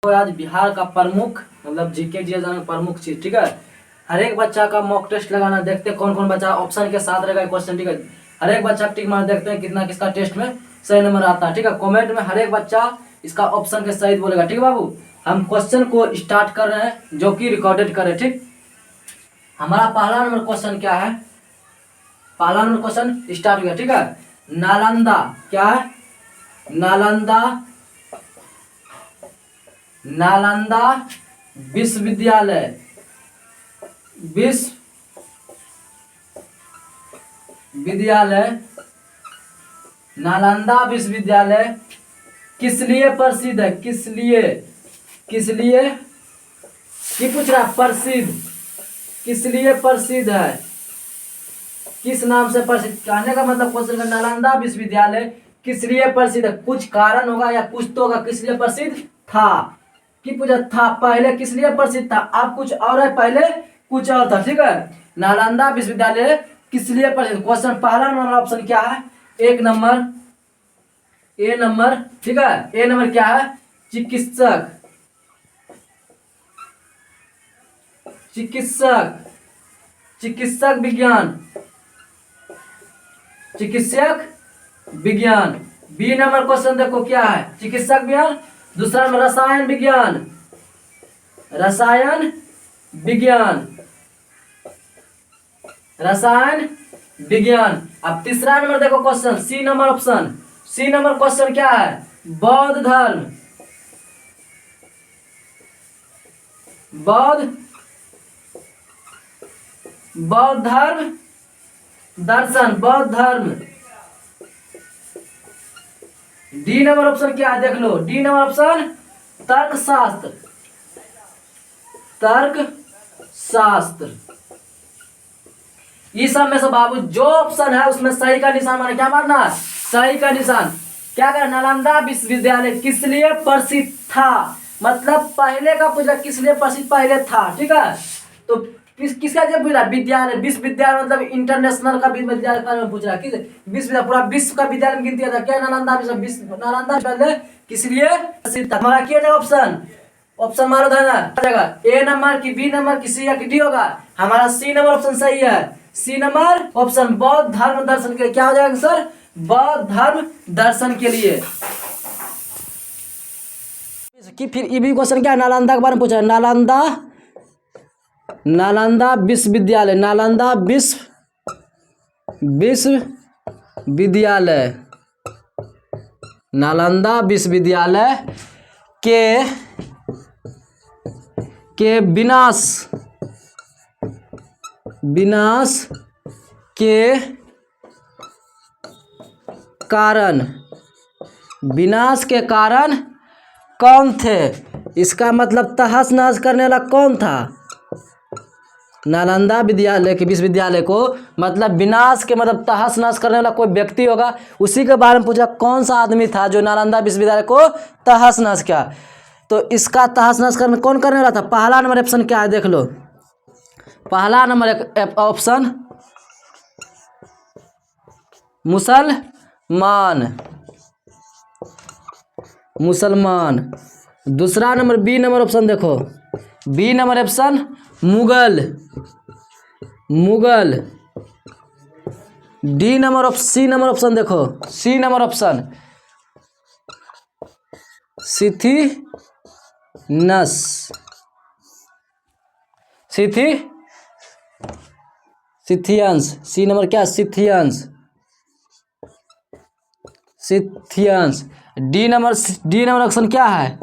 तो आज बिहार का प्रमुख मतलब जीके जी का प्रमुख चीज, ठीक है। हर एक बच्चा का मॉक टेस्ट लगाना, देखते हैं कौन कौन बच्चा ऑप्शन के साथ रहेगा क्वेश्चन, ठीक है। हर एक बच्चा टिक मार, देखते हैं कितना किसका टेस्ट में सही नंबर आता है, ठीक है। कमेंट में हर एक बच्चा इसका ऑप्शन के सही बोलेगा, ठीक है बाबू। हम क्वेश्चन को स्टार्ट कर रहे हैं जो कि रिकॉर्डेड करे, ठीक। हमारा पहला नंबर क्वेश्चन क्या है, पहला नंबर क्वेश्चन स्टार्ट हुआ, ठीक है। नालंदा क्या है, नालंदा, नालंदा विश्वविद्यालय, विश्वविद्यालय, नालंदा विश्वविद्यालय किस लिए प्रसिद्ध है, किस लिए, किस लिए की पूछ रहा, प्रसिद्ध, किस लिए प्रसिद्ध है, किस नाम से प्रसिद्ध, कहने का मतलब क्वेश्चन का नालंदा विश्वविद्यालय किस लिए प्रसिद्ध है, कुछ कारण होगा या कुछ तो होगा, किस लिए प्रसिद्ध था, कि पूछा था, पहले किस लिए प्रसिद्ध था, अब कुछ और है, पहले कुछ और था, ठीक है। नालंदा विश्वविद्यालय किस लिए प्रसिद्ध, क्वेश्चन पहला नंबर ऑप्शन क्या है, एक नंबर, ए नंबर, ठीक है। ए नंबर क्या है, चिकित्सक, चिकित्सक, चिकित्सक विज्ञान, चिकित्सक विज्ञान। बी नंबर क्वेश्चन देखो क्या है, चिकित्सक विज्ञान। दूसरा नंबर रसायन विज्ञान, रसायन विज्ञान, रसायन विज्ञान। अब तीसरा नंबर देखो क्वेश्चन, सी नंबर ऑप्शन, सी नंबर क्वेश्चन क्या है, बौद्ध धर्म, बौद्ध, बौद्ध धर्म दर्शन, बौद्ध धर्म। डी नंबर ऑप्शन क्या है, देख लो, डी नंबर ऑप्शन तर्क शास्त्र, तर्क शास्त्र। इस सब में से बाबू जो ऑप्शन है उसमें सही का निशान मारना, क्या मारना, सही का निशान। क्या कर, नालंदा विश्वविद्यालय किस लिए प्रसिद्ध था, मतलब पहले का पूछा किस लिए प्रसिद्ध पहले था, ठीक है। तो किसका जब पूछ रहा, विद्यालय, विश्वविद्यालय मतलब इंटरनेशनल का विद्यालय का पूछ रहा, किस विश्वविद्यालय, पूरा विश्व का विद्यालय में गिनती था क्या, नालंदा विश्व, नालंदा विश्वविद्यालय किस लिए प्रसिद्ध था। हमारा क्या है ऑप्शन, ऑप्शन मारो जगह, ए नंबर की, बी नंबर की, सी या की डी होगा, हमारा सी नंबर ऑप्शन सही है। सी नंबर ऑप्शन बौद्ध धर्म दर्शन के लिए, क्या हो जाएगा सर, बौद्ध धर्म दर्शन के लिए। कि फिर ये भी क्वेश्चन क्या है, नालंदा के बारे में पूछा, नालंदा, नालंदा विश्वविद्यालय, नालंदा विश्वविद्यालय, नालंदा विश्वविद्यालय के विनाश, विनाश के कारण, विनाश के कारण कौन थे, इसका मतलब तहस नहस करने वाला कौन था, नालंदा विद्यालय के विश्वविद्यालय को मतलब विनाश के मतलब तहस नहस करने वाला कोई व्यक्ति होगा, उसी के बारे में पूछा कौन सा आदमी था जो नालंदा विश्वविद्यालय को तहस नहस किया। तो इसका तहस नहस करने कौन करने वाला था, पहला नंबर ऑप्शन क्या है, देख लो, पहला नंबर ऑप्शन मुसलमान, मुसलमान। दूसरा नंबर बी नंबर ऑप्शन देखो, b number option Mughal, Mughal. D number option, सी नंबर ऑप्शन देखो, c number option Scythians, Scythians. C number क्या, Scythians, Scythians. D number option क्या है,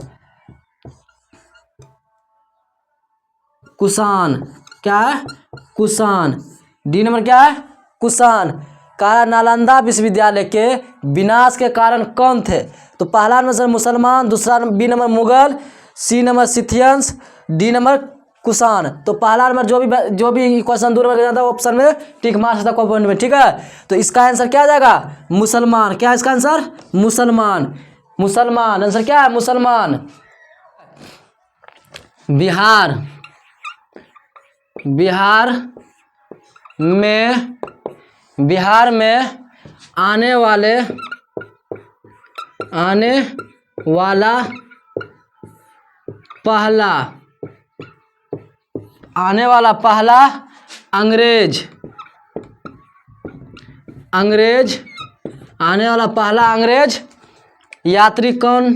कुषाण, क्या है, कुषाण। डी नंबर क्या है, कुषाण। कहा नालंदा विश्वविद्यालय के विनाश के कारण कौन थे, तो पहला नंबर सर मुसलमान, दूसरा बी नंबर मुगल, C number Scythians, D number Kushan. तो पहला नंबर जो भी क्वेश्चन दूर में जाता है ऑप्शन में टिक मार सकता है पॉइंट में, ठीक है। तो इसका आंसर क्या आ जाएगा, मुसलमान। क्या है इसका आंसर, मुसलमान, मुसलमान। आंसर क्या है, मुसलमान। बिहार, बिहार में आने वाला पहला आने वाला पहला अंग्रेज आने वाला पहला अंग्रेज यात्री कौन,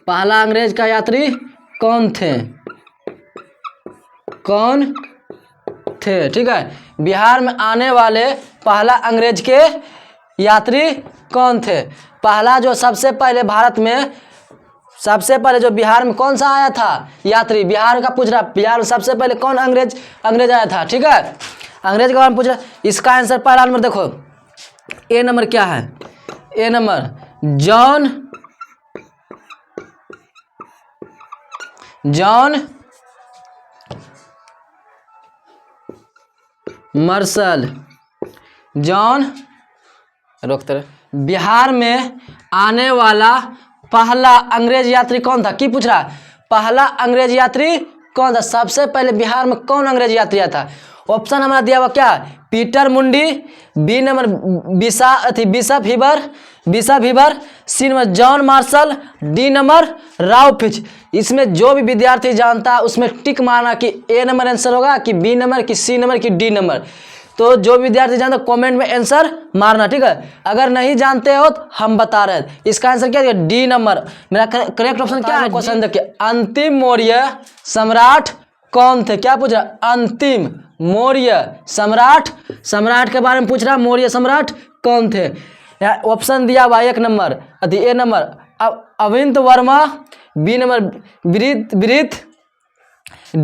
पहला अंग्रेज का यात्री कौन थे, ठीक है। बिहार में आने वाले पहला अंग्रेज के यात्री कौन थे। पहला जो सबसे पहले भारत में सबसे पहले जो बिहार में कौन सा आया था यात्री, बिहार का पूछ रहा, बिहार में सबसे पहले कौन अंग्रेज आया था, ठीक है। अंग्रेज के बारे में पूछ रहा, इसका आंसर पहला नंबर देखो, ए नंबर क्या है, ए नंबर जॉन मार्शल, रोकते रहे। बिहार में आने वाला पहला अंग्रेज यात्री कौन था, की पूछ रहा है, पहला अंग्रेज यात्री कौन था, सबसे पहले बिहार में कौन अंग्रेज यात्री आया था। ऑप्शन हमारा दिया हुआ क्या, Peter Mundy, b number Bishop Heber, c number John Marshall, d number Ralph Fitch. इसमें जो भी विद्यार्थी जानता है उसमें टिक मारना कि ए नंबर आंसर होगा कि बी नंबर कि सी नंबर कि डी नंबर। तो जो विद्यार्थी जानते कमेंट में आंसर मारना, ठीक है। अगर नहीं जानते हो तो हम बता रहे हैं, इसका आंसर क्या है, डी नंबर। मेरा करेक्ट ऑप्शन क्या है, क्वेश्चन देखिए, अंतिम मौर्य सम्राट कौन थे, क्या पूछ रहा, अंतिम मौर्य सम्राट के बारे में पूछ रहा, मौर्य सम्राट कौन थे। ऑप्शन दिया हुआ एक number, a number Avanti Varma, b number वृत्त,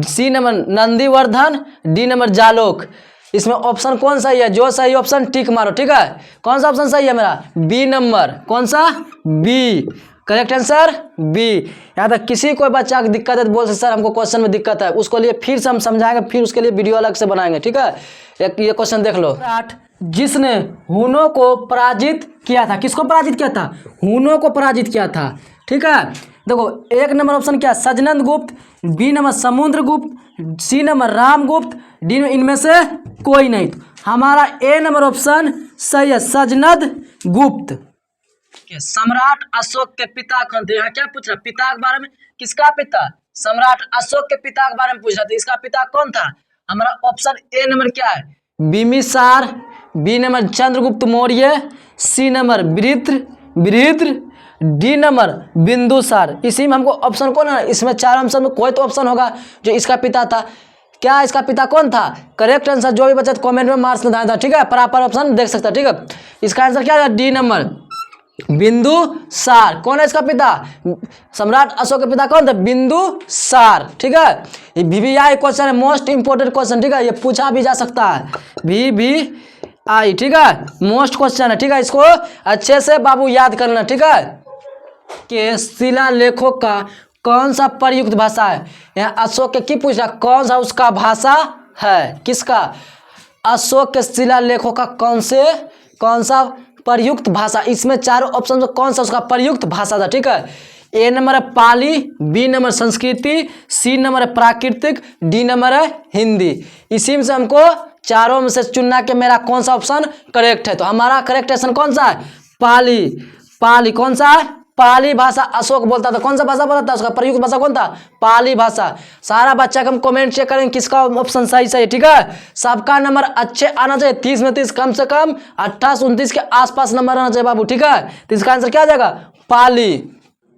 c number Nandivardhan, d number Jalok. इसमें ऑप्शन कौन सही है, जो सही ऑप्शन टिक मारो, ठीक है। कौन सा ऑप्शन सही है मेरा, बी नंबर, कौन सा, बी, करेक्ट आंसर बी। यहाँ तक किसी कोई बच्चा की दिक्कत है तो बोल सकते सर हमको क्वेश्चन में दिक्कत है, उसको लिए फिर से हम समझाएंगे, फिर उसके लिए वीडियो अलग से बनाएंगे, ठीक है। एक ये क्वेश्चन देख लो, जिसने हुनों को पराजित किया था, किसको पराजित किया था, हुनों को पराजित किया था, ठीक है। देखो एक नंबर ऑप्शन क्या, सजनंद Gupta, B number Samudragupta, C number Ramgupta, D number इनमें से कोई नहीं। हमारा ए नंबर ऑप्शन सही है, सजनंद गुप्त। सम्राट अशोक के पिता कौन थे, यहाँ क्या पूछ रहा, पिता के बारे में, किसका पिता, सम्राट अशोक के पिता के बारे में पूछ रहा था, इसका पिता कौन था। हमारा ऑप्शन ए नंबर क्या है, बिम्बिसार, बी नंबर चंद्रगुप्त मौर्य, सी number Vritra, D number Bindusara. इसी में हमको ऑप्शन कौन है, इसमें चार ऑप्शन में कोई तो ऑप्शन होगा जो इसका पिता था। क्या इसका पिता कौन था, करेक्ट आंसर जो भी बचा कमेंट में मार्क्स में था, ठीक है, प्रॉपर ऑप्शन देख सकता है, ठीक है। इसका आंसर क्या है, डी नंबर बिंदुसार। कौन है इसका पिता, सम्राट अशोक के पिता कौन थे, बिंदुसार, ठीक है। ये VVI क्वेश्चन है, मोस्ट इंपोर्टेंट क्वेश्चन, ठीक है, ये पूछा भी जा सकता है, VVI, ठीक है, मोस्ट क्वेश्चन है, ठीक है। इसको अच्छे से बाबू याद करना, ठीक है। के शिलालेखों का कौन सा प्रयुक्त भाषा है, यहाँ अशोक के की पूछ रहा, कौन सा उसका भाषा है, किसका, अशोक के शिलालेखों का कौन सा प्रयुक्त भाषा। इसमें चारों ऑप्शन में कौन सा उसका प्रयुक्त भाषा था, ठीक है। ए नंबर है पाली, बी नंबर संस्कृति, सी नंबर है प्राकृतिक, डी नंबर है हिंदी। इसी में से हमको चारों में से चुनना कि मेरा कौन सा ऑप्शन करेक्ट है। तो हमारा करेक्ट ऑप्शन कौन सा है, पाली कौन सा है, पाली भाषा अशोक बोलता था। कौन सा भाषा बोलता था, उसका प्रयुक्त भाषा कौन था, पाली भाषा। सारा बच्चा का हम कमेंट चेक करेंगे किसका ऑप्शन सही है, ठीक है। सबका नंबर अच्छे आना चाहिए, 30 में 30, कम से कम 28 29 के आसपास नंबर आना चाहिए बाबू, ठीक है। तो इसका आंसर क्या आ जाएगा, पाली।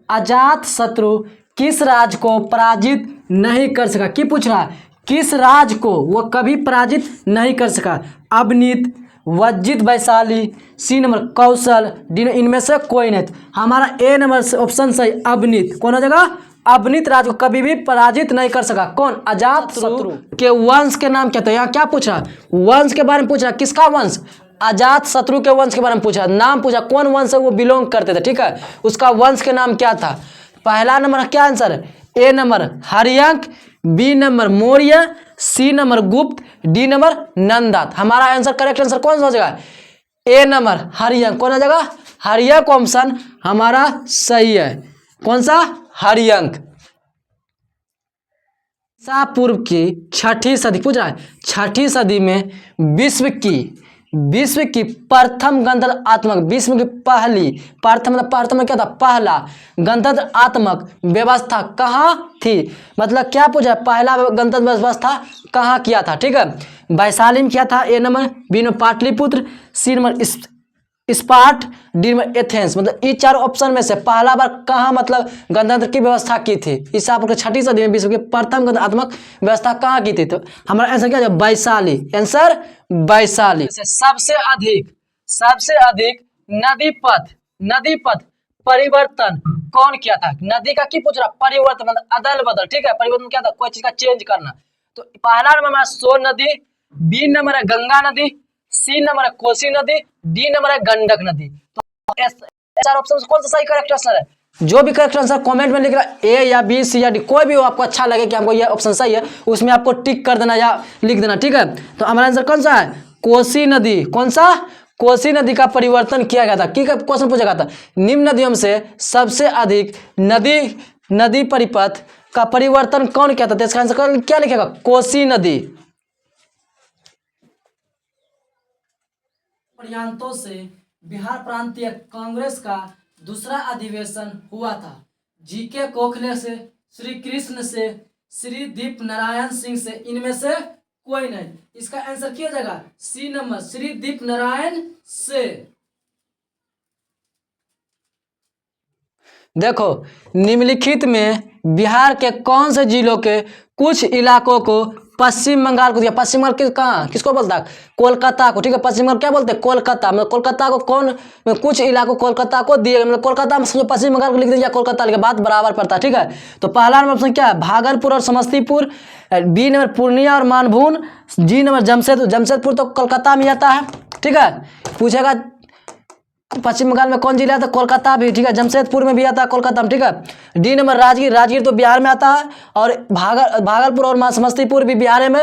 अजात शत्रु किस राज को पराजित नहीं कर सका, की पूछ रहा है, किस राज को वो कभी पराजित नहीं कर सका। अवनीत, वज्जित वैशाली, सी नंबर कौशल, डी इनमें से कोई नहीं। हमारा ए नंबर से ऑप्शन सही, अवनीत। कौन हो जाएगा, अवनीत राज को कभी भी पराजित नहीं कर सका। कौन, अजात शत्रु के वंश के नाम क्या था, यहाँ क्या पूछा, वंश के बारे में पूछा, किसका वंश, अजात शत्रु के वंश के बारे में पूछा, नाम पूछा, कौन वंश से वो बिलोंग करते थे, ठीक है, उसका वंश के नाम क्या था। पहला नंबर क्या आंसर है, a number Haryanka, b number Maurya, C number Gupta, d number नंदात। हमारा आंसर करेक्ट आंसर कौन सा हो जाएगा, ए नंबर हर्यंक। कौन हो जाएगा, हर्यंक ऑप्शन हमारा सही है। कौन सा, हर्यंक। ईसा पूर्व की 6ठी सदी पूछ रहा है, 6ठी सदी में विश्व की विश्व की प्रथम गणतंत्रात्मक, विश्व की पहली, प्रथम मतलब प्रथम में क्या था, पहला गणतंत्रात्मक व्यवस्था कहाँ थी, मतलब क्या पूछा, पहला गणतंत्र व्यवस्था कहाँ किया था। ठीक है, वैशाली में किया था, a number, b number Pataliputra, c number Sparta, d number Athens. मतलब ये चारों ऑप्शन में से पहला बार कहाँ मतलब गणतंत्र की व्यवस्था की थी। ईसा पूर्व 6वीं सदी में विश्व की प्रथम गणतंत्रात्मक व्यवस्था कहाँ की थी, तो हमारा आंसर क्या है, वैशाली। आंसर वैशाली। सबसे अधिक नदी पथ परिवर्तन कौन किया था। नदी का की पूछ रहा, परिवर्तन मतलब अदल बदल। ठीक है, परिवर्तन क्या था, कोई चीज का चेंज करना। तो पहला नंबर हमारा सोन नदी, बी नंबर है गंगा नदी, सी नंबर है कोसी नदी, डी नंबर है गंडक नदी। तो चार ऑप्शन में कौन सा सही करेक्ट आंसर है। जो भी करेक्ट आंसर कमेंट में लिख रहा है, ए या बी सी या डी, कोई भी हो आपको अच्छा लगे कि हमको ये ऑप्शन सही है, उसमें आपको टिक कर देना या लिख देना। ठीक है, तो हमारा आंसर कौन सा है, कोसी नदी। कौन सा, कोसी नदी का परिवर्तन किया गया था। ठीक है, क्वेश्चन पूछा गया था, निम्न नदियों में से सबसे अधिक नदी परिपथ का परिवर्तन कौन किया था। तो इसका आंसर क्या लिखेगा, कोसी नदी। प्रांतों से बिहार प्रांतीय कांग्रेस का दूसरा अधिवेशन हुआ था। जीके गोखले से, श्री कृष्ण से, श्री दीप नारायण सिंह से, इनमें से कोई नहीं। इसका आंसर क्या हो जाएगा, सी नंबर, श्री दीप नारायण से। देखो, निम्नलिखित में बिहार के कौन से जिलों के कुछ इलाकों को पश्चिम बंगाल को दिया। पश्चिम बंगाल कहाँ, किसको बोलता है, कोलकाता को। ठीक है, पश्चिम बंगाल क्या बोलते हैं, कोलकाता। मतलब कोलकाता को कौन, कुछ इलाकों कोलकाता को दिए, मतलब कोलकाता में समझो पश्चिम बंगाल को लिख दीजिए, कोलकाता लिखे, बात बराबर पड़ता है। ठीक है, तो पहला नंबर ऑप्शन क्या है, भागलपुर और समस्तीपुर, बी नंबर पूर्णिया और मानभून, जी नंबर जमशेदपुर तो कोलकाता में आता है। ठीक है, पूछेगा पश्चिम बंगाल में कौन जिला आता है, कोलकाता भी। ठीक है, जमशेदपुर में भी आता है, कोलकाता में। ठीक है, डी नंबर राजगीर तो बिहार में आता है, और भागलपुर और समस्तीपुर भी बिहार में।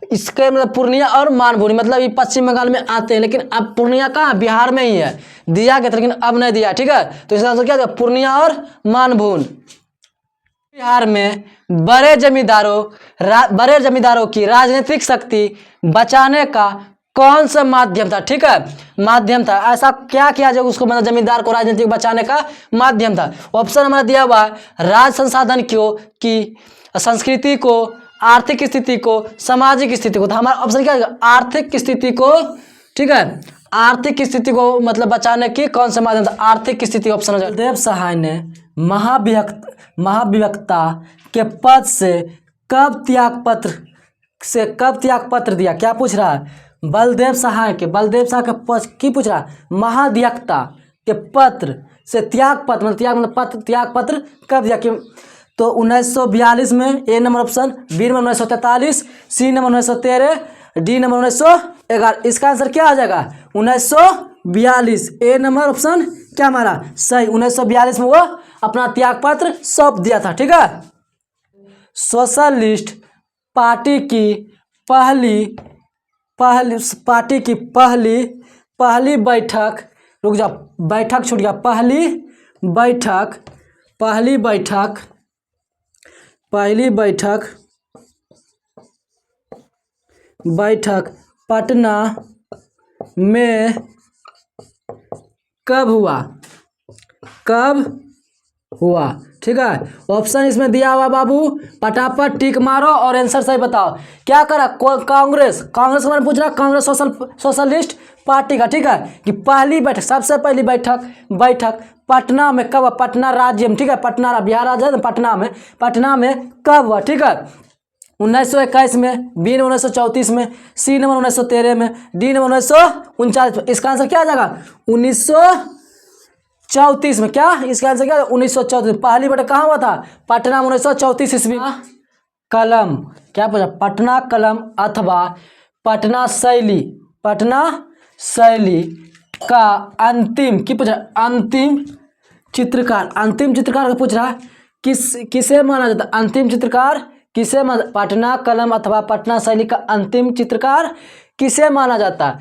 इसके मतलब पूर्णिया और मानभून मतलब ये पश्चिम बंगाल में आते हैं, लेकिन अब पूर्णिया कहाँ, बिहार में ही है, दिया गया था लेकिन अब नहीं दिया। ठीक है, तो इसका आंसर क्या है, पूर्णिया और मानभून। बिहार में बड़े जमींदारों की राजनीतिक शक्ति बचाने का कौन सा माध्यम था। ठीक है, माध्यम था, ऐसा क्या किया जो उसको मतलब जमींदार को राजनीतिक बचाने का माध्यम था। ऑप्शन हमारा दिया हुआ है, राज संसाधन की संस्कृति को, आर्थिक स्थिति को, सामाजिक स्थिति को। तो हमारा ऑप्शन क्या है, आर्थिक स्थिति को। ठीक है, आर्थिक स्थिति को मतलब बचाने की कौन सा माध्यम था, आर्थिक स्थिति। ऑप्शन हो जाएगा। बलदेव सहाय ने महाभिवक्ता के पद से कब त्याग पत्र दिया। क्या पूछ रहा है, बलदेव सहाय के पद की पूछ रहा है, महाधिवक्ता के पत्र से त्याग पत्र मतलब त्याग पत्र कब दिया कि, तो 1942 में, a number option, b number 1943, c number 1913, d number 1911। इसका आंसर क्या आ जाएगा, 1942। ए नंबर ऑप्शन क्या हमारा सही, 1942 में वो अपना त्याग पत्र सौंप दिया था। ठीक है, सोशलिस्ट पार्टी की पहली बैठक, रुक जा, बैठक छूट गया, पहली बैठक पटना में कब हुआ। ठीक है, ऑप्शन इसमें दिया हुआ बाबू, फटाफट टिक मारो और आंसर सही बताओ। क्या करा, कांग्रेस के बारे में पूछ रहा, कांग्रेस सोशलिस्ट पार्टी का। ठीक है, कि पहली बैठक, सबसे पहली बैठक पटना में कब, पटना राज्य में। ठीक है, पटना बिहार राज्य है, पटना में कब हुआ। ठीक है, 1921 में, बी नंबर 1934 में, सी नंबर 1913 में, डी नंबर 1939 में। इसका आंसर क्या आ जाएगा, 1934 में। क्या इसका आंसर क्या, 1934 में पहली बैठक कहाँ हुआ था, पटना में, 1934 ईस्वी। कलम क्या पूछा, पटना कलम अथवा पटना शैली का अंतिम की पूछ रहा, अंतिम चित्रकार का पूछ रहा है, किसे माना जाता, अंतिम चित्रकार किसे माना, पटना कलम अथवा पटना शैली का अंतिम चित्रकार किसे माना जाता है।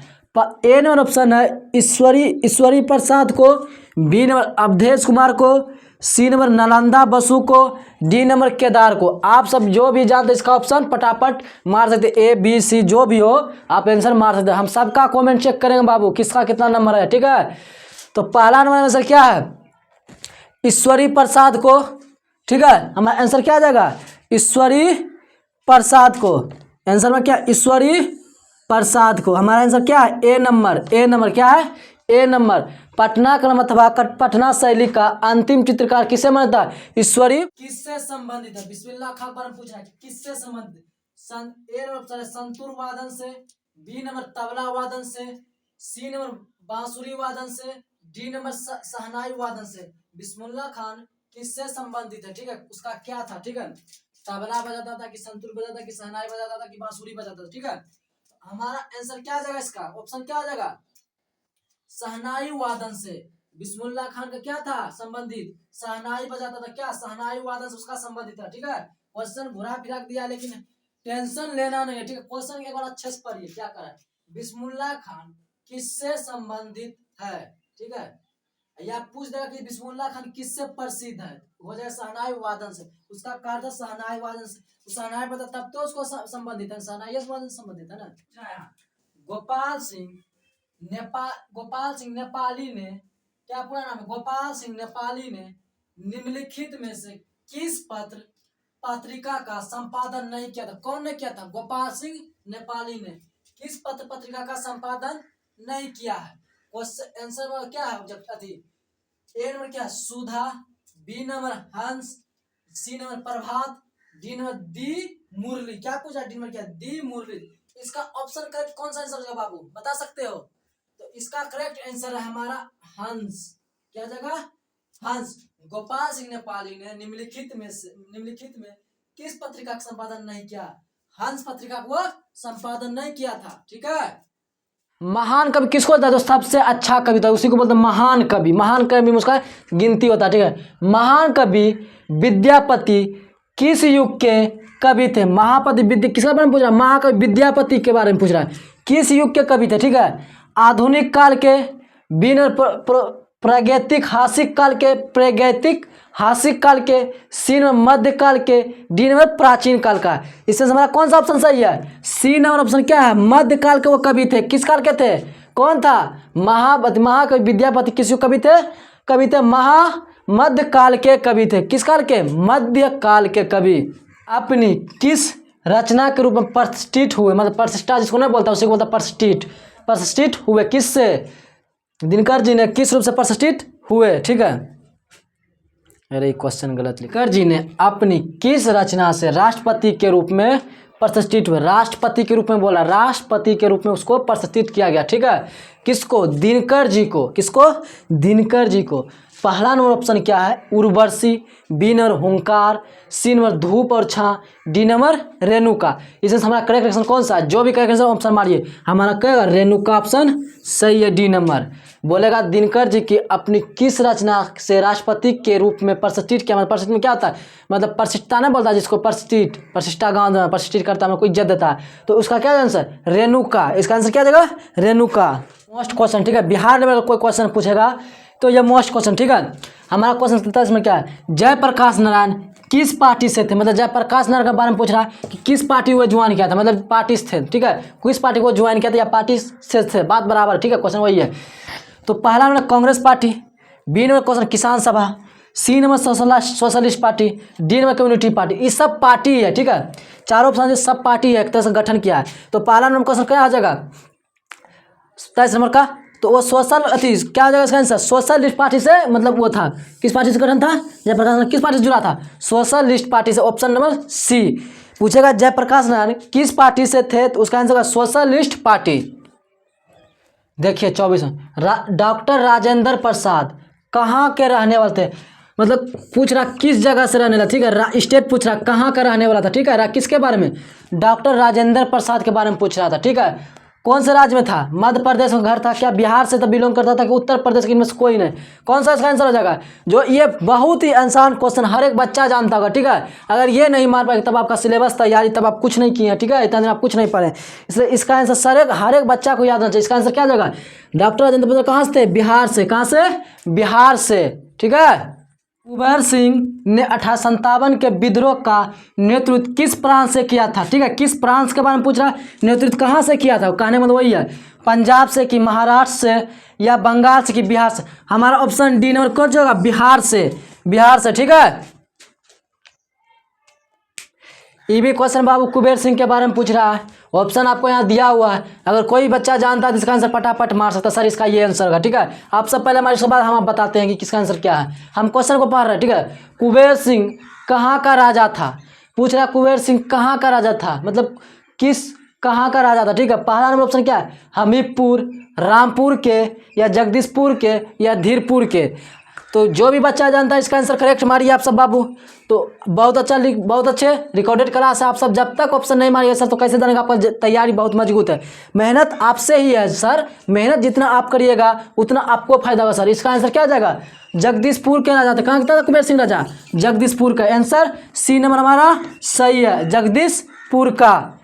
ए नंबर ऑप्शन है ईश्वरी प्रसाद को, बी नंबर अवधेश कुमार को, सी नंबर नालंदा बसु को, डी नंबर केदार को। आप सब जो भी जानते इसका ऑप्शन फटाफट मार सकते, ए बी सी जो भी हो आप आंसर मार सकते। हम सबका कमेंट चेक करेंगे बाबू किसका कितना नंबर है, ठीक है। तो पहला नंबर आंसर क्या है, ईश्वरी प्रसाद को, ठीक है। हमारा आंसर क्या आ जाएगा, ईश्वरी प्रसाद को। आंसर में क्या, ईश्वरी प्रसाद को। हमारा आंसर क्या है, ए नंबर क्या है, ए नंबर। पटना क्रम अथवा पटना शैली का अंतिम चित्रकार किसे माना जाता है, ईश्वरी। किससे संबंधित है, बिस्मिल्लाह खान पर पूछा है किससे संबंधित। ए नंबर संतूर वादन से, बी नंबर तबला वादन से, सी नंबर बांसुरी वादन से, डी नंबर शहनाई वादन से। बिस्मिल्लाह खान किससे संबंधित है, ठीक है। उसका क्या था, ठीक है। तबला बजाता था कि संतूर बजाता था कि शहनाई बजाता था कि बांसुरी बजाता था, ठीक है। हमारा आंसर क्या आ जाएगा, इसका ऑप्शन क्या आ जाएगा, शहनाई वादन से। बिस्मिल्लाह खान का क्या था संबंधित, शहनाई बजाता था, क्या शहनाई वादन से उसका संबंधित था, ठीक है। क्वेश्चन घुरा फिरा दिया लेकिन टेंशन लेना नहीं है, ठीक है। क्वेश्चन एक बार अच्छे से पढ़िए क्या कर रहा है। बिस्मिल्लाह खान किससे संबंधित है, ठीक है। या पूछ देगा कि बिस्मिल्लाह खान किससे प्रसिद्ध है, हो जाए शहनाई वादन से। उसका कार्य शहनाई वादन से, शहनाई बता तब तो उसको संबंधित है, शहनाई वादन से संबंधित है ना। गोपाल सिंह नेपाली ने, क्या पूरा नाम है, गोपाल सिंह नेपाली ने निम्नलिखित में से किस पत्रिका का संपादन नहीं किया था। कौन ने किया था, गोपाल सिंह नेपाली ने किस पत्रिका का संपादन नहीं किया है। आंसर क्या है, जब ए नंबर क्या है, सुधा, बी नंबर हंस, सी नंबर प्रभात, डी नंबर दी मुरली। क्या पूछा, डी नंबर क्या, दी मुरली। इसका ऑप्शन करेक्ट कौन सा आंसर होगा बाबू, बता सकते हो। तो इसका करेक्ट आंसर है हमारा हंस। क्या जगह, हंस। गोपाल सिंह नेपाली ने निम्नलिखित में किस पत्रिका का संपादन नहीं किया, हंस पत्रिका को संपादन नहीं किया था, ठीक है। महान कवि किसको होता है, जो सबसे अच्छा कवि था उसी को बोलते हैं महान कवि। महान कवि में उसका गिनती होता है, ठीक है। महान कवि विद्यापति किस युग के कवि थे। महापति विद्या किसके बारे में पूछ रहा है, महाकवि विद्यापति के बारे में पूछ रहा है, किस युग के कवि थे, ठीक है। आधुनिक काल के, प्रागैतिक हासिक काल के, सी नंबर मध्यकाल के, डी नंबर प्राचीन काल का। इसमें हमारा कौन सा ऑप्शन सही है, सी नंबर ऑप्शन क्या है, मध्यकाल के वो कवि थे। किस काल के थे, कौन था, महाकवि विद्यापति किस युग कवि थे, मध्यकाल के कवि थे। किस काल के, मध्यकाल के कवि। अपनी किस रचना के रूप में प्रतिष्ठित हुए, मतलब प्रतिष्ठा जिसको नहीं बोलता उसी को बोलता प्रतिष्ठित हुए। किससे, दिनकर जी ने किस रूप से प्रतिष्ठित हुए, ठीक है। अरे क्वेश्चन गलत लिखा। दिनकर जी ने अपनी किस रचना से राष्ट्रपति के रूप में प्रतिष्ठित हुए, राष्ट्रपति के रूप में बोला, राष्ट्रपति के रूप में उसको प्रतिष्ठित किया गया, ठीक है। किसको, दिनकर जी को। किसको, दिनकर जी को। पहला नंबर ऑप्शन क्या है, उर्वशी, बी नंबर हुंकार, सी नंबर धूप और छां, डी नंबर रेणुका। इसमें हमारा करेक्ट ऑप्शन कौन सा है, जो भी करेक्ट ऑप्शन मारिए। हमारा कहेगा रेणुका ऑप्शन सही है, डी नंबर। बोलेगा दिनकर जी की अपनी किस रचना से राष्ट्रपति के रूप में प्रतिष्ठित किया। मतलब प्रतिष्ठित में क्या होता है, मतलब प्रतिष्ठा नहीं बोलता जिसको, प्रतिष्ठा गाँव प्रतिष्ठित करता है, कोई इज्जत देता है, तो उसका क्या आंसर, रेणुका। इसका आंसर क्या देगा, रेणुका। मोस्ट क्वेश्चन, ठीक है। बिहार लेवल कोई क्वेश्चन पूछेगा तो ये मोस्ट क्वेश्चन, ठीक है। हमारा क्वेश्चन इसमें क्या है, जयप्रकाश नारायण किस पार्टी से थे। मतलब जयप्रकाश नारायण के बारे में पूछ रहा है कि किस पार्टी को ज्वाइन किया था, मतलब पार्टी से थे, ठीक है। किस पार्टी को ज्वाइन किया था या पार्टी से थे, बात बराबर, ठीक है। क्वेश्चन वही है। तो पहला number Congress party, B number question Kisan Sabha, C number socialist party, D number community party. ये सब पार्टी है, ठीक है। चारों ऑप्शन जो सब पार्टी है, एक तरह से गठन किया है। तो पहला नंबर क्वेश्चन क्या आ जाएगा, 23 नंबर का, तो वो क्या हो जाएगा इसका आंसर, सोशलिस्ट पार्टी से, मतलब वो था किस पार्टी से गठन था, जयप्रकाश नारायण किस पार्टी से जुड़ा था, सोशलिस्ट पार्टी से। ऑप्शन नंबर सी पूछेगा जयप्रकाश नारायण किस पार्टी से थे, तो उसका आंसर होगा सोशलिस्ट पार्टी। देखिए 24 डॉक्टर राजेंद्र प्रसाद कहाँ के रहने वाले थे, मतलब पूछ रहा किस जगह से रहने वाला, ठीक है। स्टेट पूछ रहा कहाँ का रहने वाला था, ठीक है। किसके बारे में, डॉक्टर राजेंद्र प्रसाद के बारे में पूछ रहा था, ठीक है। कौन से राज्य में था, मध्य प्रदेश में घर था, क्या बिहार से तो बिलोंग करता था कि उत्तर प्रदेश के, इनमें से कोई नहीं। कौन सा इसका आंसर हो जाएगा, जो ये बहुत ही आसान क्वेश्चन हर एक बच्चा जानता होगा, ठीक है। अगर ये नहीं मार पाए तब आपका सिलेबस तैयारी, तब आप कुछ नहीं किए हैं, ठीक है। इतना दिन आप कुछ नहीं पढ़े, इसलिए इसका आंसर हर एक बच्चा को याद होना चाहिए। इसका आंसर क्या हो जाएगा, डॉक्टर राजेंद्र प्रसाद कहाँ से थे, बिहार से। कहाँ से, बिहार से, ठीक है। कुबेर सिंह ने 1857 के विद्रोह का नेतृत्व किस प्रांत से किया था? ठीक है, किस प्रांत के बारे में पूछ रहा है, नेतृत्व कहाँ से किया था? कहने मतलब वही है, पंजाब से कि महाराष्ट्र से या बंगाल से कि बिहार से। हमारा ऑप्शन डी नंबर कौन सा होगा? बिहार से, बिहार से। ठीक है, ये भी क्वेश्चन बाबू कुबेर सिंह के बारे में पूछ रहा है। ऑप्शन आपको यहाँ दिया हुआ है, अगर कोई बच्चा जानता है तो इसका आंसर फटाफट मार सकता है, सर इसका ये आंसर होगा। ठीक है, आप सब पहले हमारे, इसके बाद हम बताते हैं कि किसका आंसर क्या है। हम क्वेश्चन को पढ़ रहे हैं। ठीक है, कुबेर सिंह कहाँ का राजा था? पूछ रहा कुबेर सिंह कहाँ का राजा था, मतलब किस कहाँ का राजा था। ठीक है, पहला नंबर ऑप्शन क्या है? हमीरपुर, रामपुर के, या जगदीशपुर के, या धीरपुर के। तो जो भी बच्चा जानता है इसका आंसर करेक्ट मारिए आप सब बाबू। तो बहुत अच्छा, बहुत अच्छे रिकॉर्डेड क्लास है। आप सब जब तक ऑप्शन नहीं मारिए सर तो कैसे जानेगा? आपका तैयारी बहुत मजबूत है, मेहनत आपसे ही है सर। मेहनत जितना आप करिएगा उतना आपको फायदा होगा सर। इसका आंसर क्या आ जाएगा? जगदीशपुर के राजा थे। कहाँ था कुबेर सिंह राजा? जगदीशपुर का। आंसर सी नंबर हमारा सही है, जगदीशपुर का।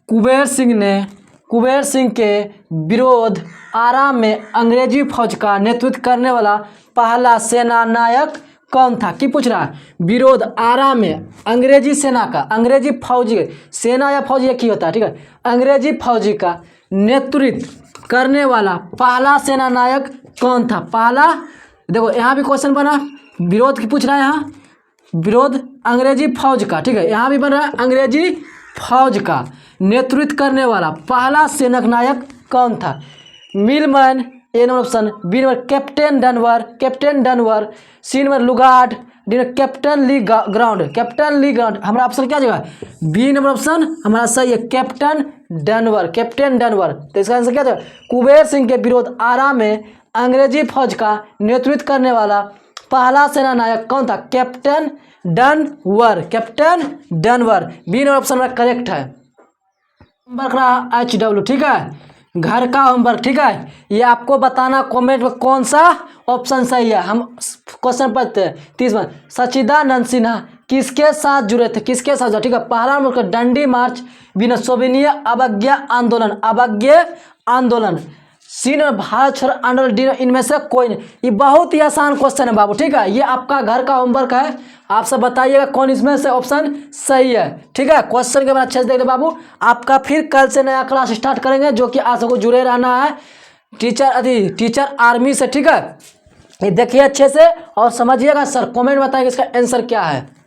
कुबेर सिंह के विरोध आरा में अंग्रेजी फौज का नेतृत्व करने वाला पहला सेना नायक कौन था? की पूछ रहा है? विरोध आरा में अंग्रेजी सेना का, अंग्रेजी फौजी, सेना या फौजी एक ही होता है। ठीक है, अंग्रेजी फौजी का नेतृत्व करने वाला पहला सेना नायक कौन था? पहला, देखो यहाँ भी क्वेश्चन बना, विरोध की पूछ रहा है, यहाँ विरोध अंग्रेजी फौज का। ठीक है, यहाँ भी बन रहा है अंग्रेजी फौज का नेतृत्व करने वाला पहला सेना नायक कौन था? Milman, a number option. B number captain Dunbar, c number Lugard, d number captain Lee Ground. हमारा ऑप्शन क्या जगह? बी नंबर ऑप्शन हमारा सही है, कैप्टन डनवर। तो इसका आंसर क्या जगह? कुबेर सिंह के विरोध आरा में अंग्रेजी फौज का नेतृत्व करने वाला पहला सेना नायक कौन था? कैप्टन डनवर। बी नंबर ऑप्शन हमारा करेक्ट है। होमवर्क रहा HW। ठीक है, घर का होमवर्क। ठीक है, ये आपको बताना कमेंट में कौन सा ऑप्शन सही है। हम क्वेश्चन पढ़ते हैं 30 में। सच्चिदानंद सिन्हा किसके साथ जुड़े थे? किसके साथ? ठीक है, पहला नंबर डंडी मार्च, बी नंबर सोविनिया अवज्ञा आंदोलन, सी नंबर भारत छोड़ो आंदोलन, डी इनमें से कोई नहीं। ये बहुत ही आसान क्वेश्चन है बाबू। ठीक है, ये आपका घर का होमवर्क है, आप सब बताइएगा कौन इसमें से ऑप्शन सही है। ठीक है, क्वेश्चन के बाद अच्छे से देख ले बाबू। आपका फिर कल से नया क्लास स्टार्ट करेंगे, जो कि आप सबको जुड़े रहना है टीचर आर्मी से। ठीक है, ये देखिए अच्छे से और समझिएगा। सर कमेंट बताइए इसका आंसर क्या है।